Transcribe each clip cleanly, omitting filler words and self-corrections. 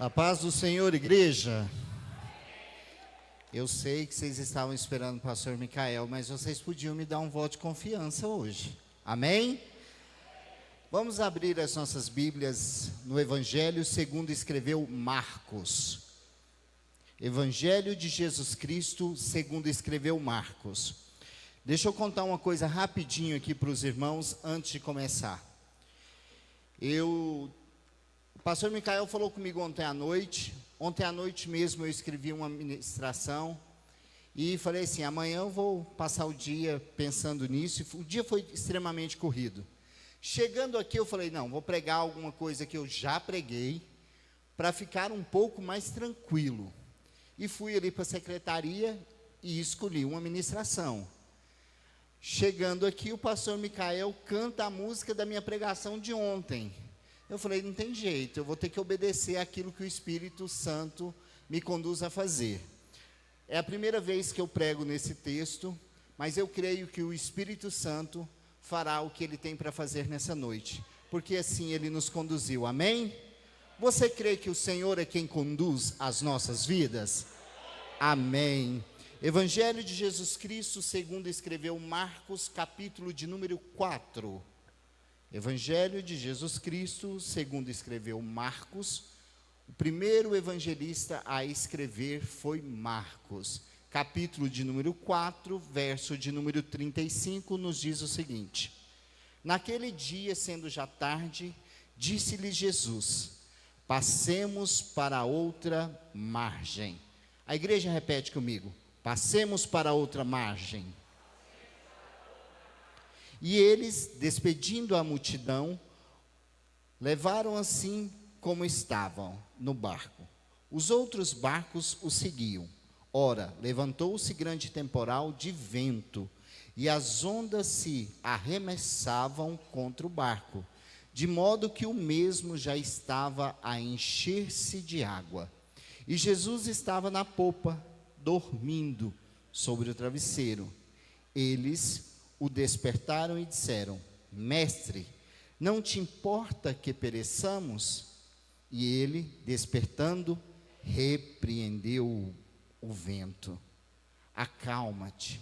A paz do Senhor, igreja. Eu sei que vocês estavam esperando o pastor Micael, mas vocês podiam me dar um voto de confiança hoje. Amém? Vamos abrir as nossas Bíblias no Evangelho segundo escreveu Marcos. Evangelho de Jesus Cristo segundo escreveu Marcos. Deixa eu contar uma coisa rapidinho aqui para os irmãos antes de começar. O pastor Micael falou comigo ontem à noite. Ontem à noite mesmo eu escrevi uma ministração e falei assim, amanhã eu vou passar o dia pensando nisso. O dia foi extremamente corrido. Chegando aqui eu falei, não, vou pregar alguma coisa que eu já preguei, para ficar um pouco mais tranquilo. E fui ali para a secretaria e escolhi uma ministração. Chegando aqui, o pastor Micael canta a música da minha pregação de ontem. Eu falei, não tem jeito, eu vou ter que obedecer aquilo que o Espírito Santo me conduz a fazer. É a primeira vez que eu prego nesse texto, mas eu creio que o Espírito Santo fará o que Ele tem para fazer nessa noite, porque assim Ele nos conduziu, amém? Você crê que o Senhor é quem conduz as nossas vidas? Amém. Evangelho de Jesus Cristo, segundo escreveu Marcos, capítulo de número 4. Evangelho de Jesus Cristo, segundo escreveu Marcos. O primeiro evangelista a escrever foi Marcos. Capítulo de número 4, verso de número 35, nos diz o seguinte: naquele dia, sendo já tarde, disse-lhe Jesus: passemos para outra margem. A igreja repete comigo: passemos para outra margem. E eles, despedindo a multidão, levaram assim como estavam no barco. Os outros barcos o seguiam. Ora, levantou-se grande temporal de vento, e as ondas se arremessavam contra o barco, de modo que o mesmo já estava a encher-se de água. E Jesus estava na popa, dormindo sobre o travesseiro. Eles o despertaram e disseram: mestre, não te importa que pereçamos? E ele, despertando, repreendeu o vento: acalma-te,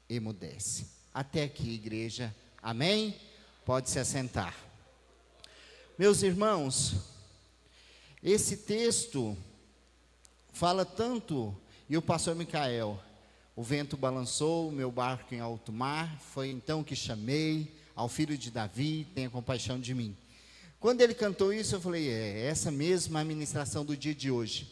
emudece. Até aqui, igreja, amém? Pode se assentar. Meus irmãos, esse texto fala tanto, e o pastor Micael: o vento balançou o meu barco em alto mar, foi então que chamei ao filho de Davi, tenha compaixão de mim. Quando ele cantou isso, eu falei, essa mesma administração do dia de hoje.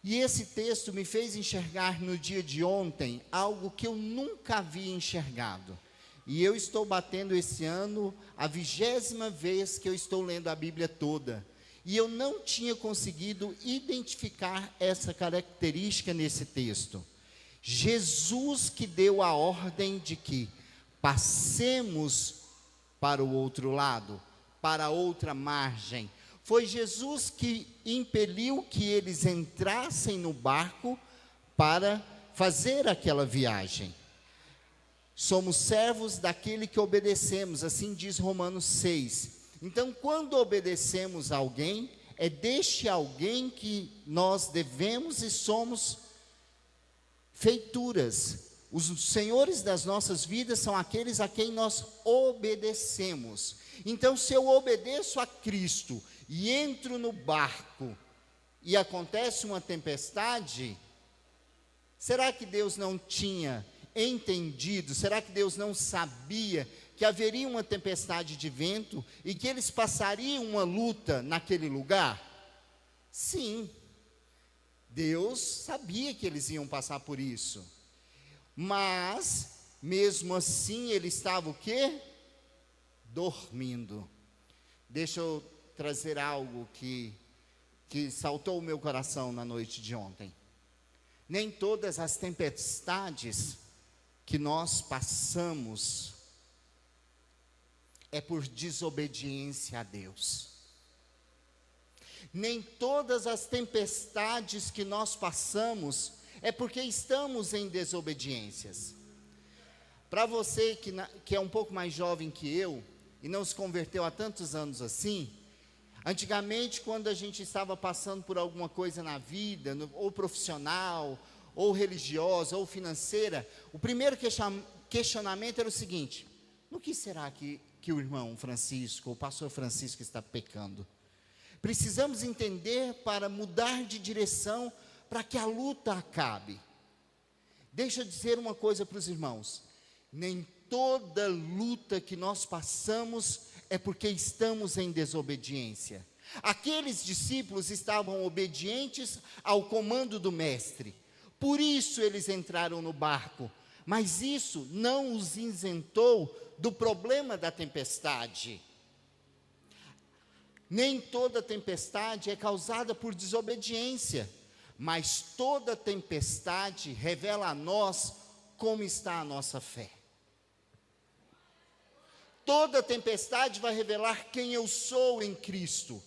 E esse texto me fez enxergar no dia de ontem algo que eu nunca havia enxergado. E eu estou batendo esse ano a 20ª vez que eu estou lendo a Bíblia toda. E eu não tinha conseguido identificar essa característica nesse texto. Jesus que deu a ordem de que passemos para o outro lado, para outra margem. Foi Jesus que impeliu que eles entrassem no barco para fazer aquela viagem. Somos servos daquele que obedecemos, assim diz Romanos 6. Então, quando obedecemos a alguém, é deste alguém que nós devemos e somos feituras. Os senhores das nossas vidas são aqueles a quem nós obedecemos. Então, se eu obedeço a Cristo e entro no barco e acontece uma tempestade, será que Deus não tinha entendido? Será que Deus não sabia que haveria uma tempestade de vento e que eles passariam uma luta naquele lugar? Sim, Deus sabia que eles iam passar por isso, mas mesmo assim ele estava o quê? Dormindo. Deixa eu trazer algo que saltou o meu coração na noite de ontem. Nem todas as tempestades que nós passamos é por desobediência a Deus. Nem todas as tempestades que nós passamos é porque estamos em desobediências. Para você que é um pouco mais jovem que eu e não se converteu há tantos anos assim, Antigamente, quando a gente estava passando por alguma coisa na vida, ou profissional, ou religiosa, ou financeira, o primeiro questionamento era o seguinte: no que será que o irmão Francisco, o pastor Francisco está pecando? Precisamos entender para mudar de direção, para que a luta acabe. Deixa eu dizer uma coisa para os irmãos: nem toda luta que nós passamos é porque estamos em desobediência. Aqueles discípulos estavam obedientes ao comando do mestre, por isso eles entraram no barco, mas isso não os isentou do problema da tempestade. Nem toda tempestade é causada por desobediência, mas toda tempestade revela a nós como está a nossa fé. Toda tempestade vai revelar quem eu sou em Cristo,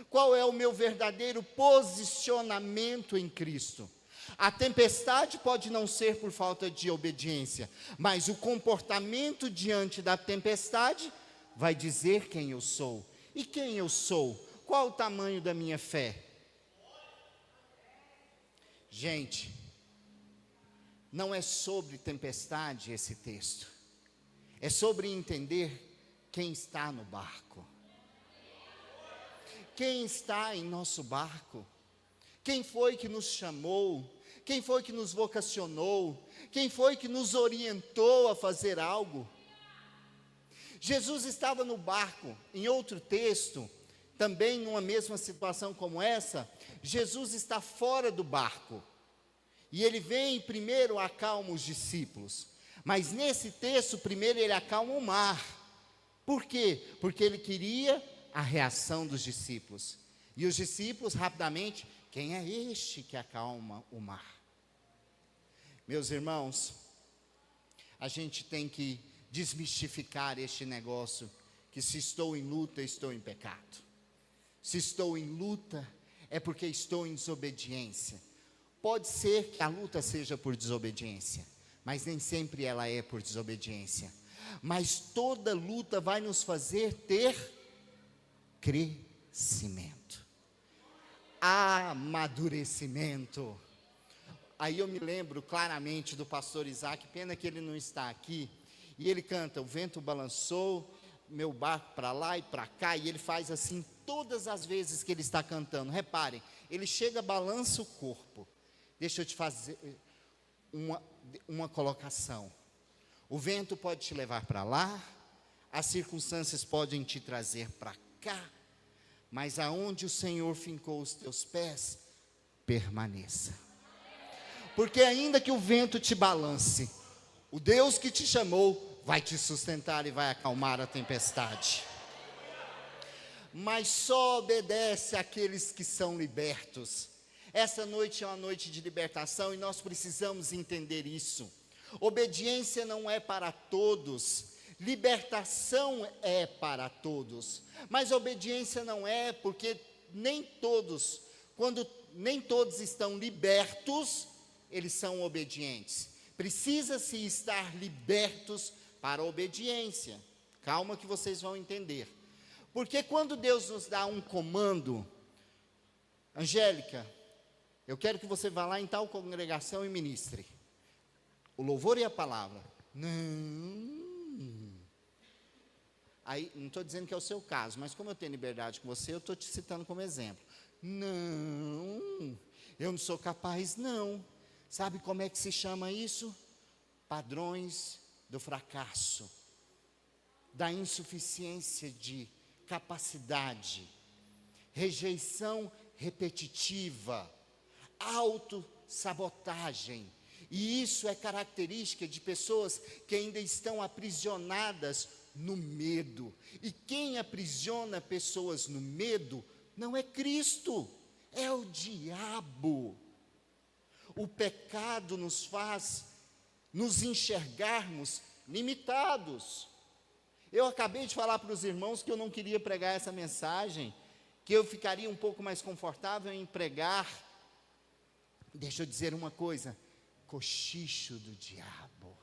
qual é o meu verdadeiro posicionamento em Cristo. A tempestade pode não ser por falta de obediência, mas o comportamento diante da tempestade vai dizer quem eu sou. E quem eu sou? Qual o tamanho da minha fé? Gente, não é sobre tempestade esse texto. É sobre entender quem está no barco. Quem está em nosso barco? Quem foi que nos chamou? Quem foi que nos vocacionou? Quem foi que nos orientou a fazer algo? Jesus estava no barco. Em outro texto, também numa mesma situação como essa, Jesus está fora do barco. E ele vem e primeiro acalma os discípulos. Mas nesse texto, primeiro ele acalma o mar. Por quê? Porque ele queria a reação dos discípulos. E os discípulos rapidamente: quem é este que acalma o mar? Meus irmãos, a gente tem que desmistificar este negócio, que se estou em luta, estou em pecado. Se estou em luta, é porque estou em desobediência. Pode ser que a luta seja por desobediência, mas nem sempre ela é por desobediência. Mas toda luta vai nos fazer ter crescimento, amadurecimento. Aí eu me lembro claramente do pastor Isaac, pena que ele não está aqui, e ele canta: o vento balançou, meu barco para lá e para cá, e ele faz assim todas as vezes que ele está cantando. Reparem, ele chega, balança o corpo. Deixa eu te fazer uma colocação. O vento pode te levar para lá, as circunstâncias podem te trazer para cá, mas aonde o Senhor fincou os teus pés, permaneça. Porque ainda que o vento te balance, o Deus que te chamou vai te sustentar e vai acalmar a tempestade. Mas só obedece àqueles que são libertos. Essa noite é uma noite de libertação e nós precisamos entender isso. Obediência não é para todos, libertação é para todos. Mas obediência não é, porque quando nem todos estão libertos, eles são obedientes. Precisa-se estar libertos para a obediência. Calma que vocês vão entender. Porque quando Deus nos dá um comando: Angélica, eu quero que você vá lá em tal congregação e ministre o louvor e a palavra. Não. Aí, não estou dizendo que é o seu caso, mas como eu tenho liberdade com você, eu estou te citando como exemplo. Não, eu não sou capaz, não. Sabe como é que se chama isso? Padrões do fracasso, da insuficiência de capacidade, rejeição repetitiva, autossabotagem. E isso é característica de pessoas que ainda estão aprisionadas no medo. E quem aprisiona pessoas no medo não é Cristo, é o diabo. O pecado nos faz nos enxergarmos limitados. Eu acabei de falar para os irmãos que eu não queria pregar essa mensagem, que eu ficaria um pouco mais confortável em pregar. Deixa eu dizer uma coisa: cochicho do diabo.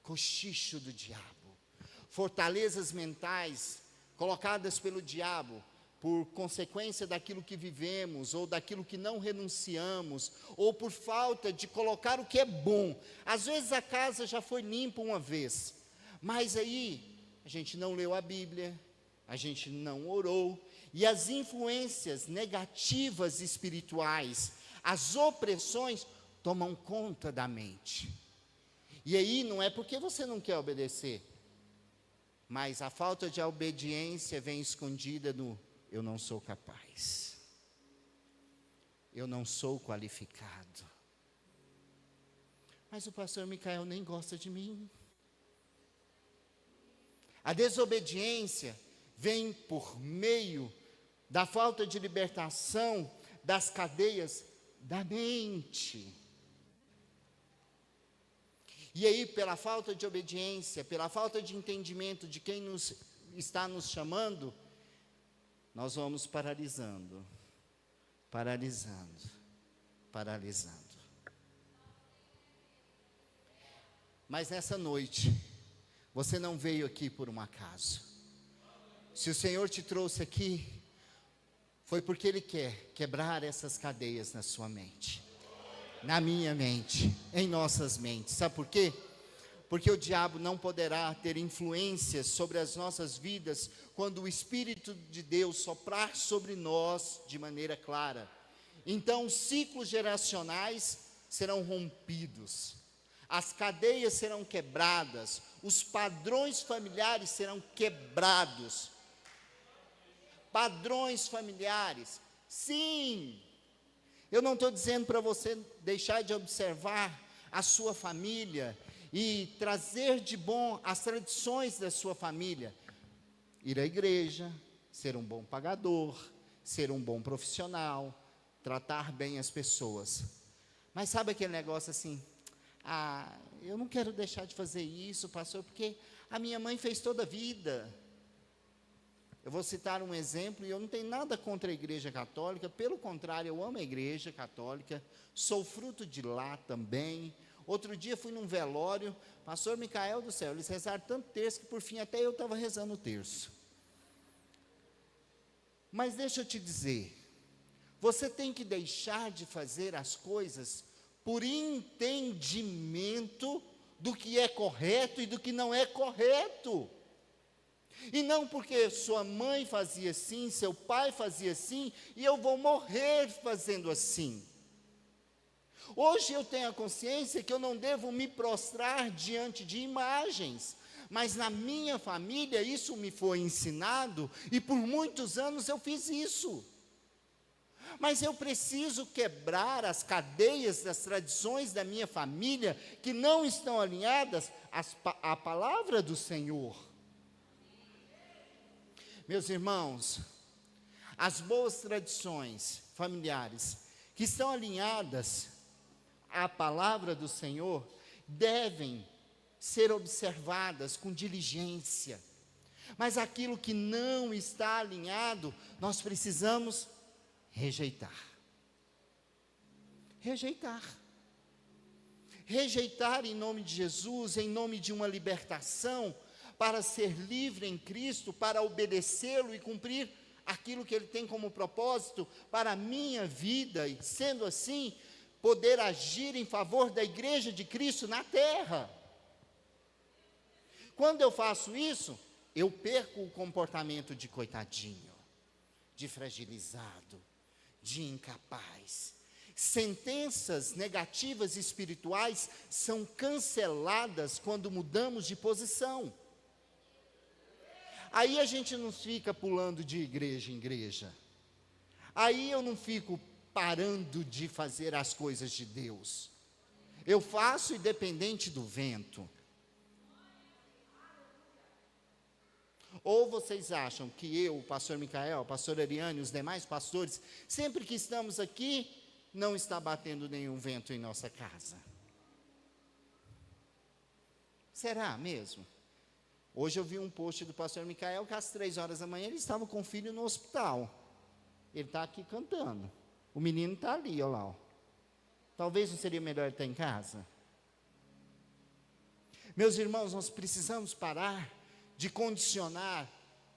Cochicho do diabo. Fortalezas mentais colocadas pelo diabo, por consequência daquilo que vivemos, ou daquilo que não renunciamos, ou por falta de colocar o que é bom. Às vezes a casa já foi limpa uma vez, mas aí a gente não leu a Bíblia, a gente não orou, e as influências negativas espirituais, as opressões, tomam conta da mente. E aí não é porque você não quer obedecer, mas a falta de obediência vem escondida no eu não sou capaz, eu não sou qualificado, mas o pastor Micael nem gosta de mim. A desobediência vem por meio da falta de libertação das cadeias da mente. E aí, pela falta de obediência, pela falta de entendimento de quem está nos chamando, nós vamos paralisando, paralisando, paralisando. Mas nessa noite, você não veio aqui por um acaso. Se o Senhor te trouxe aqui, foi porque Ele quer quebrar essas cadeias na sua mente, na minha mente, em nossas mentes. Sabe por quê? Porque o diabo não poderá ter influências sobre as nossas vidas quando o Espírito de Deus soprar sobre nós de maneira clara. Então, os ciclos geracionais serão rompidos, as cadeias serão quebradas, os padrões familiares serão quebrados. Padrões familiares, sim. Eu não estou dizendo para você deixar de observar a sua família e trazer de bom as tradições da sua família. Ir à igreja, ser um bom pagador, ser um bom profissional, tratar bem as pessoas. Mas sabe aquele negócio assim, eu não quero deixar de fazer isso, pastor, porque a minha mãe fez toda a vida. Eu vou citar um exemplo, e eu não tenho nada contra a igreja católica, pelo contrário, eu amo a igreja católica, sou fruto de lá também. Outro dia fui num velório, pastor Micael do céu, eles rezaram tanto terço que por fim até eu estava rezando o terço. Mas deixa eu te dizer, você tem que deixar de fazer as coisas por entendimento do que é correto e do que não é correto. E não porque sua mãe fazia assim, seu pai fazia assim, e eu vou morrer fazendo assim. Hoje eu tenho a consciência que eu não devo me prostrar diante de imagens, mas na minha família isso me foi ensinado, e por muitos anos eu fiz isso. Mas eu preciso quebrar as cadeias das tradições da minha família, que não estão alinhadas à palavra do Senhor. Meus irmãos, as boas tradições familiares, que estão alinhadas à palavra do Senhor, devem ser observadas com diligência. Mas aquilo que não está alinhado, nós precisamos rejeitar. Rejeitar. Rejeitar em nome de Jesus, em nome de uma libertação, para ser livre em Cristo, para obedecê-lo e cumprir aquilo que Ele tem como propósito para a minha vida, e sendo assim, poder agir em favor da igreja de Cristo na terra. Quando eu faço isso, eu perco o comportamento de coitadinho, de fragilizado, de incapaz. Sentenças negativas espirituais são canceladas quando mudamos de posição. Aí a gente não fica pulando de igreja em igreja. Aí eu não fico parando de fazer as coisas de Deus. Eu faço independente do vento. Ou vocês acham que eu, o pastor Micael, o pastor Ariane, os demais pastores, sempre que estamos aqui, não está batendo nenhum vento em nossa casa? Será mesmo? Hoje eu vi um post do pastor Micael que às 3 horas da manhã ele estava com o filho no hospital. Ele está aqui cantando. O menino está ali, olha lá. Ó. Talvez não seria melhor ele estar em casa? Meus irmãos, nós precisamos parar de condicionar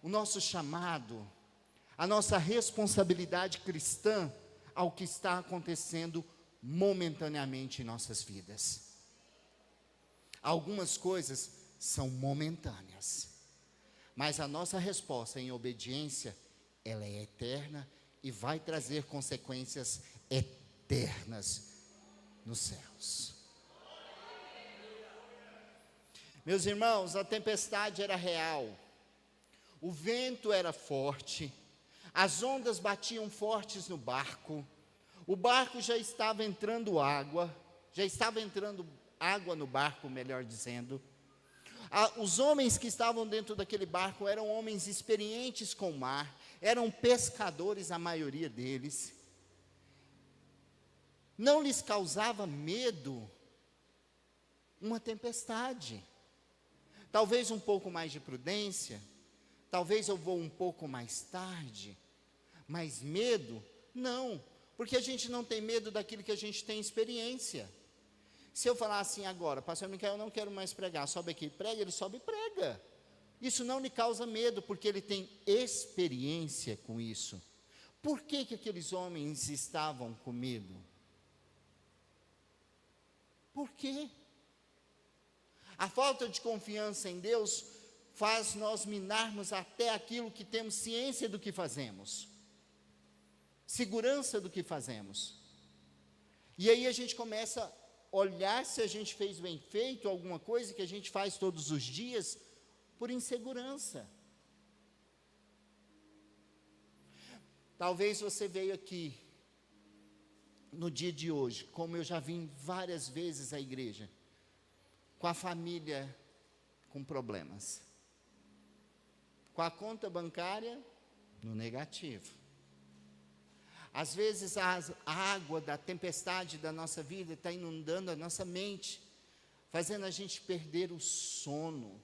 o nosso chamado, a nossa responsabilidade cristã ao que está acontecendo momentaneamente em nossas vidas. Algumas coisas são momentâneas, mas a nossa resposta em obediência, ela é eterna e vai trazer consequências eternas nos céus. Meus irmãos, a tempestade era real, o vento era forte, as ondas batiam fortes no barco, o barco já estava entrando água no barco, melhor dizendo. Os homens que estavam dentro daquele barco eram homens experientes com o mar, eram pescadores, a maioria deles. Não lhes causava medo uma tempestade. Talvez um pouco mais de prudência, talvez eu vou um pouco mais tarde, mas medo, não, porque a gente não tem medo daquilo que a gente tem experiência. Se eu falar assim agora, pastor Micael, eu não quero mais pregar, sobe aqui, prega, ele sobe e prega. Isso não lhe causa medo, porque ele tem experiência com isso. Por que aqueles homens estavam com medo? Por quê? A falta de confiança em Deus faz nós minarmos até aquilo que temos ciência do que fazemos, segurança do que fazemos. E aí a gente começa a olhar se a gente fez bem feito alguma coisa que a gente faz todos os dias por insegurança. Talvez você veio aqui no dia de hoje, como eu já vim várias vezes à igreja, com a família com problemas, com a conta bancária no negativo. Às vezes a água da tempestade da nossa vida está inundando a nossa mente, fazendo a gente perder o sono,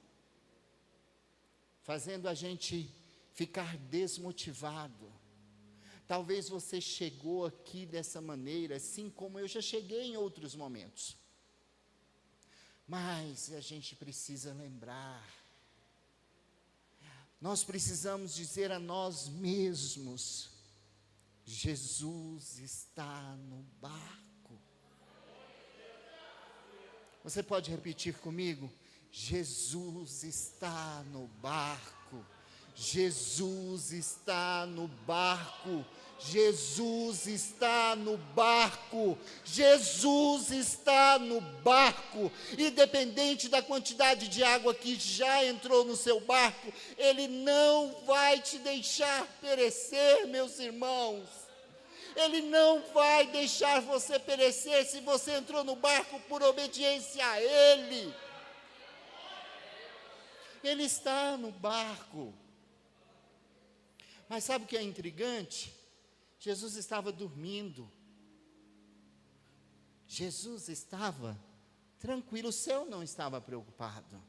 fazendo a gente ficar desmotivado. Talvez você chegou aqui dessa maneira, assim como eu já cheguei em outros momentos. Mas a gente precisa lembrar, nós precisamos dizer a nós mesmos: Jesus está no barco. Você pode repetir comigo? Jesus está no barco. Jesus está no barco. Jesus está no barco. Jesus está no barco. Independente da quantidade de água que já entrou no seu barco, Ele não vai te deixar perecer, meus irmãos. Ele não vai deixar você perecer se você entrou no barco por obediência a Ele. Ele está no barco. Mas sabe o que é intrigante? Jesus estava dormindo. Jesus estava tranquilo, o céu não estava preocupado.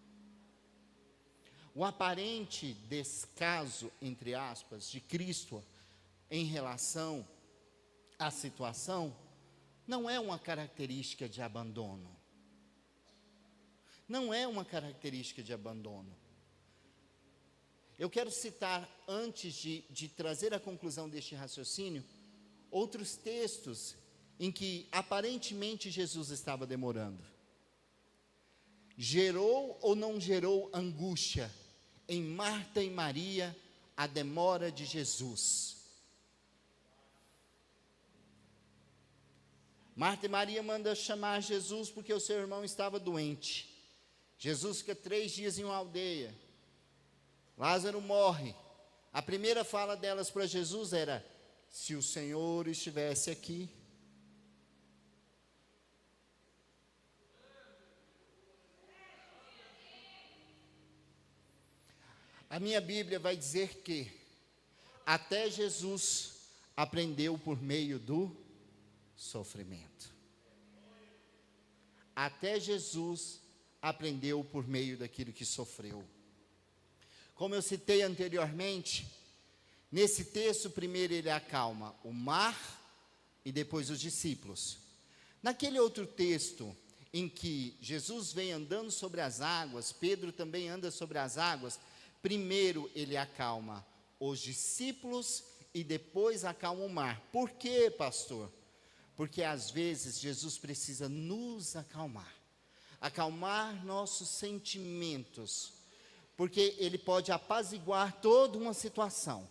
O aparente descaso, entre aspas, de Cristo em relação à situação, não é uma característica de abandono. Não é uma característica de abandono. Eu quero citar, antes de trazer a conclusão deste raciocínio, outros textos em que aparentemente Jesus estava demorando. Gerou ou não gerou angústia em Marta e Maria a demora de Jesus? Marta e Maria mandam chamar Jesus porque o seu irmão estava doente. Jesus fica 3 dias em uma aldeia. Lázaro morre. A primeira fala delas para Jesus era: se o Senhor estivesse aqui. A minha Bíblia vai dizer que até Jesus aprendeu por meio do sofrimento. Até Jesus aprendeu por meio daquilo que sofreu. Como eu citei anteriormente, nesse texto, primeiro ele acalma o mar e depois os discípulos. Naquele outro texto, em que Jesus vem andando sobre as águas, Pedro também anda sobre as águas, Primeiro ele acalma os discípulos e depois acalma o mar. Por quê, pastor? Porque às vezes Jesus precisa nos acalmar, acalmar nossos sentimentos, porque ele pode apaziguar toda uma situação.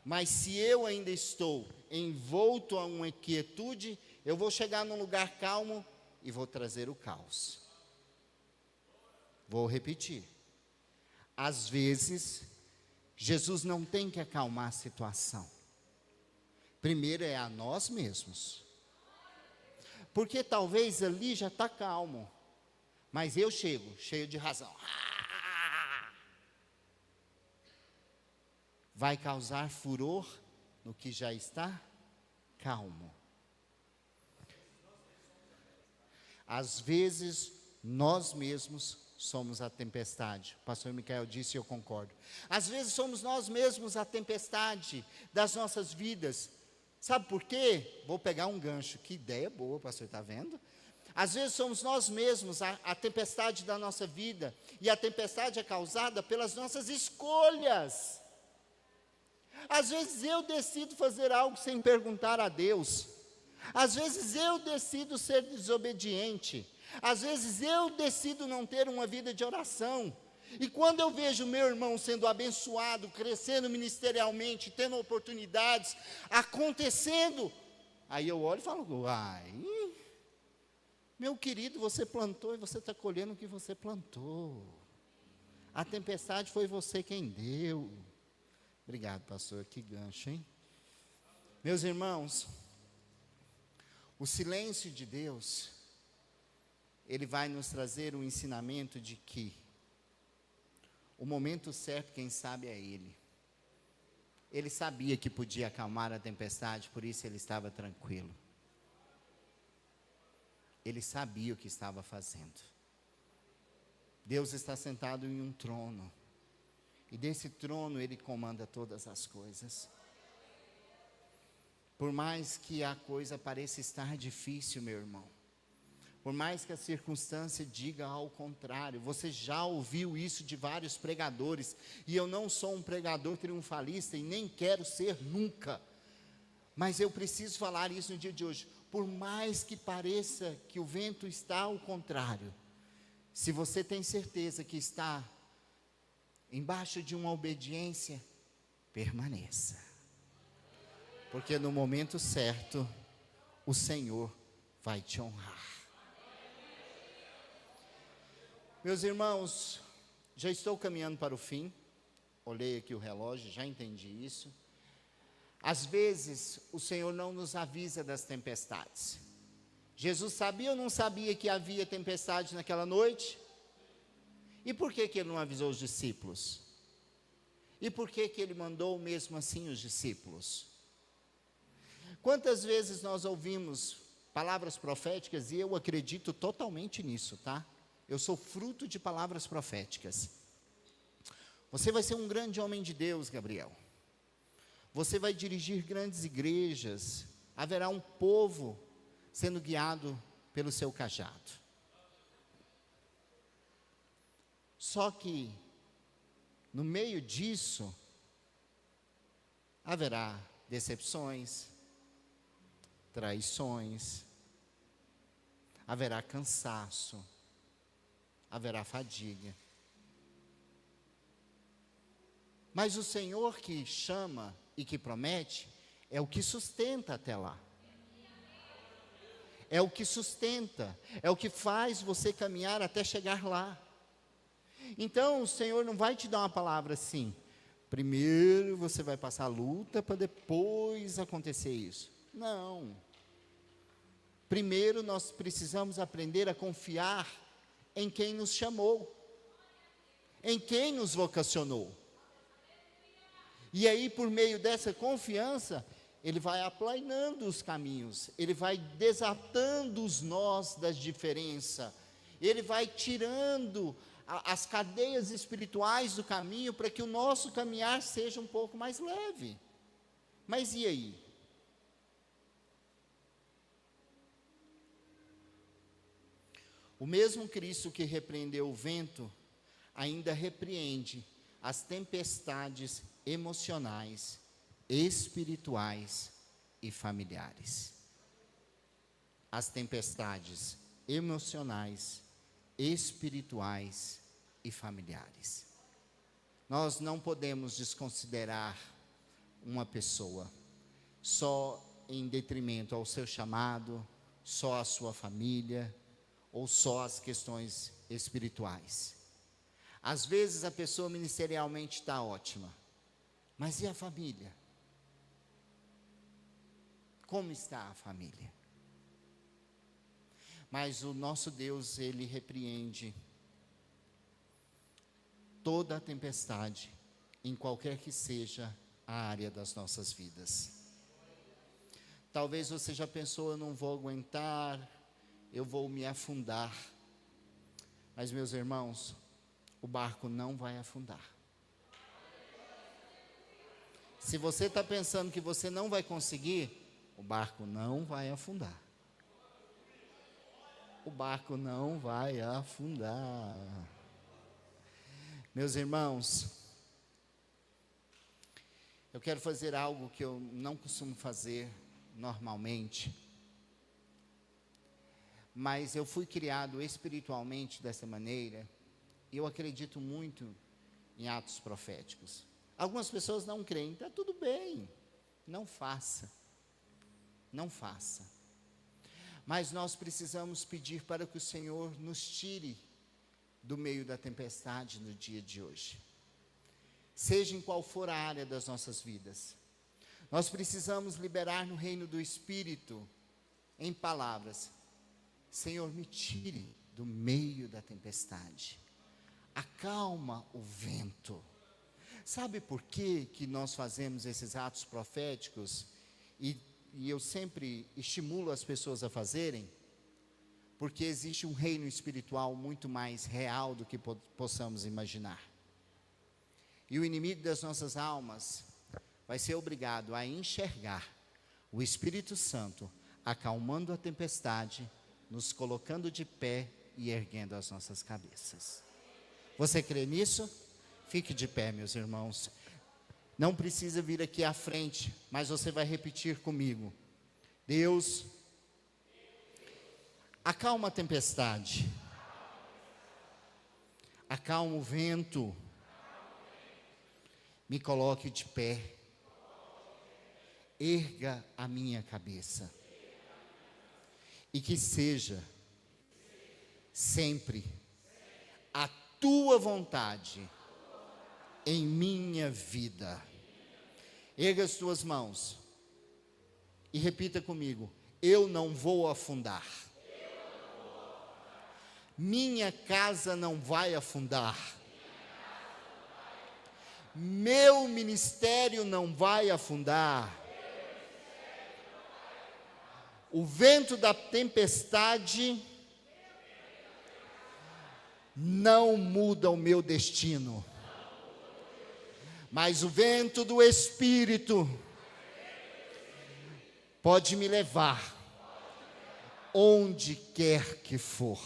Mas se eu ainda estou envolto a uma inquietude, eu vou chegar num lugar calmo e vou trazer o caos. Vou repetir. Às vezes, Jesus não tem que acalmar a situação. Primeiro é a nós mesmos. Porque talvez ali já está calmo, mas eu chego cheio de razão. Vai causar furor no que já está calmo. Às vezes, nós mesmos somos a tempestade. O pastor Micael disse e eu concordo. Às vezes somos nós mesmos a tempestade das nossas vidas. Sabe por quê? Vou pegar um gancho. Que ideia boa, pastor, está vendo? Às vezes somos nós mesmos a tempestade da nossa vida. E a tempestade é causada pelas nossas escolhas. Às vezes eu decido fazer algo sem perguntar a Deus. Às vezes eu decido ser desobediente. Às vezes eu decido não ter uma vida de oração. E quando eu vejo meu irmão sendo abençoado, crescendo ministerialmente, tendo oportunidades, acontecendo, aí eu olho e falo, ai, meu querido, você plantou e você está colhendo o que você plantou. A tempestade foi você quem deu. Obrigado, pastor, que gancho, hein? Meus irmãos, o silêncio de Deus, ele vai nos trazer um ensinamento de que o momento certo, quem sabe, é Ele. Ele sabia que podia acalmar a tempestade, por isso ele estava tranquilo. Ele sabia o que estava fazendo. Deus está sentado em um trono, e desse trono ele comanda todas as coisas. Por mais que a coisa pareça estar difícil, meu irmão, por mais que a circunstância diga ao contrário, você já ouviu isso de vários pregadores, e eu não sou um pregador triunfalista e nem quero ser nunca, mas eu preciso falar isso no dia de hoje. Por mais que pareça que o vento está ao contrário, se você tem certeza que está embaixo de uma obediência, permaneça, porque no momento certo, o Senhor vai te honrar. Meus irmãos, já estou caminhando para o fim, olhei aqui o relógio, já entendi isso. Às vezes, o Senhor não nos avisa das tempestades. Jesus sabia ou não sabia que havia tempestade naquela noite? E por que Ele não avisou os discípulos? E por que Ele mandou mesmo assim os discípulos? Quantas vezes nós ouvimos palavras proféticas, e eu acredito totalmente nisso, tá? Eu sou fruto de palavras proféticas. Você vai ser um grande homem de Deus, Gabriel. Você vai dirigir grandes igrejas. Haverá um povo sendo guiado pelo seu cajado. Só que, no meio disso, haverá decepções, traições, haverá cansaço, haverá fadiga. Mas o Senhor que chama e que promete, é o que sustenta até lá. É o que sustenta, é o que faz você caminhar até chegar lá. Então o Senhor não vai te dar uma palavra assim, primeiro você vai passar a luta para depois acontecer isso. Não. Primeiro nós precisamos aprender a confiar em quem nos chamou, em quem nos vocacionou. E aí, por meio dessa confiança, Ele vai aplanando os caminhos, Ele vai desatando os nós das diferenças, Ele vai tirando as cadeias espirituais do caminho, para que o nosso caminhar seja um pouco mais leve. Mas e aí? O mesmo Cristo que repreendeu o vento, ainda repreende as tempestades emocionais, espirituais e familiares. As tempestades emocionais, espirituais e familiares. Nós não podemos desconsiderar uma pessoa só em detrimento ao seu chamado, só à sua família, ou só às questões espirituais. Às vezes a pessoa ministerialmente está ótima, mas e a família? Como está a família? Mas o nosso Deus, Ele repreende toda a tempestade, em qualquer que seja a área das nossas vidas. Talvez você já pensou, eu não vou aguentar, eu vou me afundar. Mas, meus irmãos, o barco não vai afundar. Se você está pensando que você não vai conseguir, o barco não vai afundar. O barco não vai afundar. Meus irmãos, eu quero fazer algo que eu não costumo fazer normalmente, mas eu fui criado espiritualmente dessa maneira, e eu acredito muito em atos proféticos. Algumas pessoas não creem, está tudo bem, não faça, mas nós precisamos pedir para que o Senhor nos tire do meio da tempestade no dia de hoje, seja em qual for a área das nossas vidas. Nós precisamos liberar no reino do Espírito, em palavras: Senhor, me tire do meio da tempestade, acalma o vento. Sabe por que nós fazemos esses atos proféticos? E eu sempre estimulo as pessoas a fazerem, porque existe um reino espiritual muito mais real do que possamos imaginar. E o inimigo das nossas almas vai ser obrigado a enxergar o Espírito Santo acalmando a tempestade, nos colocando de pé e erguendo as nossas cabeças. Você crê nisso? Fique de pé, meus irmãos. Não precisa vir aqui à frente, mas você vai repetir comigo: Deus, acalma a tempestade, acalma o vento, me coloque de pé, erga a minha cabeça, e que seja sempre a tua vontade em minha vida. Erga as tuas mãos e repita comigo: eu não vou afundar. Minha casa não vai afundar. Meu ministério não vai afundar. O vento da tempestade não muda o meu destino, mas o vento do Espírito pode me levar onde quer que for.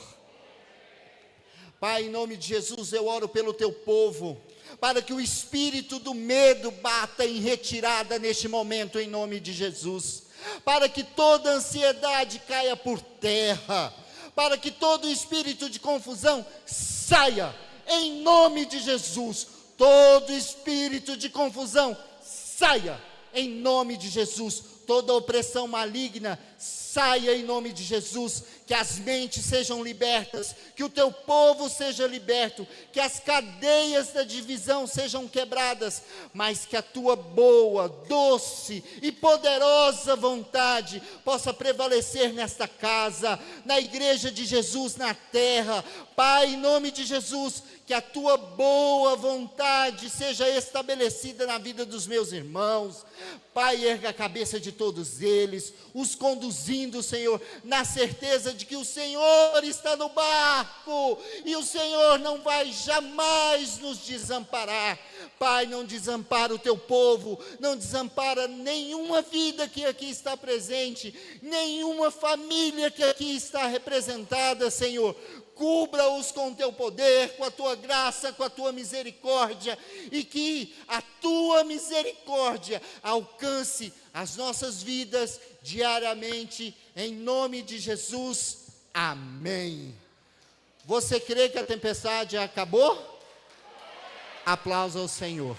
Pai, em nome de Jesus, eu oro pelo teu povo, para que o espírito do medo bata em retirada neste momento, em nome de Jesus, para que toda ansiedade caia por terra, para que todo espírito de confusão saia, em nome de Jesus. Todo espírito de confusão saia, em nome de Jesus. Toda opressão maligna saia, em nome de Jesus. Que as mentes sejam libertas, que o teu povo seja liberto, que as cadeias da divisão sejam quebradas, mas que a tua boa, doce e poderosa vontade possa prevalecer nesta casa, na igreja de Jesus na terra. Pai, em nome de Jesus, que a tua boa vontade seja estabelecida na vida dos meus irmãos. Pai, erga a cabeça de todos eles, os conduzindo, Senhor, na certeza de que o Senhor está no barco, e o Senhor não vai jamais nos desamparar. Pai, não desampara o teu povo, não desampara nenhuma vida que aqui está presente, nenhuma família que aqui está representada, Senhor. Cubra-os com o teu poder, com a tua graça, com a tua misericórdia, e que a tua misericórdia alcance as nossas vidas diariamente, em nome de Jesus. Amém. Você crê que a tempestade acabou? Aplausos ao Senhor.